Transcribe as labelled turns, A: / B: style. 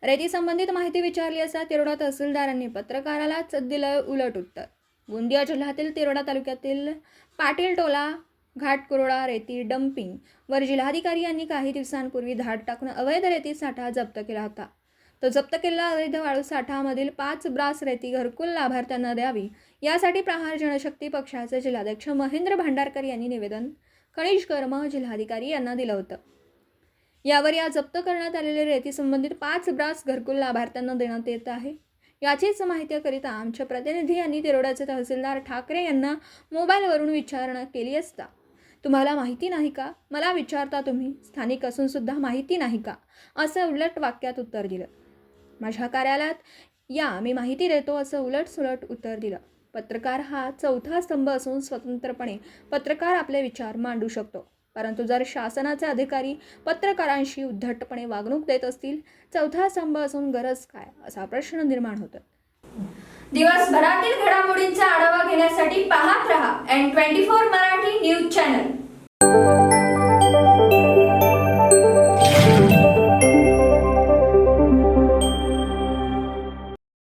A: रेती संबंधित माहिती विचारली असता तिरोडा तहसीलदारांनी पत्रकारालाच दिलं उलट उत्तर। गोंदिया जिल्ह्यातील तिरोडा तालुक्यातील पाटील टोला घाटकुरोडा रेती डम्पिंग वर जिल्हाधिकारी यांनी काही दिवसांपूर्वी धाड टाकून अवैध रेती साठा जप्त केला होता। तो जप्त केलेला अवैध वाळू साठामधील 5 ब्रास रेती घरकुल लाभार्थ्यांना द्यावी यासाठी प्रहार जनशक्ती पक्षाचे जिल्हाध्यक्ष महेंद्र भांडारकर यांनी निवेदन खनिज कर्म जिल्हाधिकारी यांना दिलं होतं। यावर या जप्त करण्यात आलेले रेती संबंधित 5 ब्रास घरकुल लाभार्थ्यांना देण्यात येत आहे। याचीच माहितीकरिता आमचे प्रतिनिधी यांनी तिरोड्याचे तहसीलदार ठाकरे यांना मोबाईलवरून विचारणा केली असता, तुम्हाला माहिती नाही का? मला विचारता तुम्ही स्थानिक असून सुद्धा माहिती नाही का? असं उलट वाक्यात उत्तर दिलं। माझ्या कार्यालयात या मी माहिती देतो असं उलट-सुलट उत्तर दिलं। पत्रकार हा चौथा स्तंभ असून स्वतंत्रपणे पत्रकार आपले विचार मांडू शकतो, परंतु जर शासनाचे अधिकारी पत्रकारांशी उद्धटपणे वागणूक देत असतील, चौथा स्तंभ असून गरज काय असा प्रश्न निर्माण होतो।
B: दिवसभरातील घडामोडींचा आढावा घेण्यासाठी पाहत रहा N24 मराठी न्यूज चॅनल।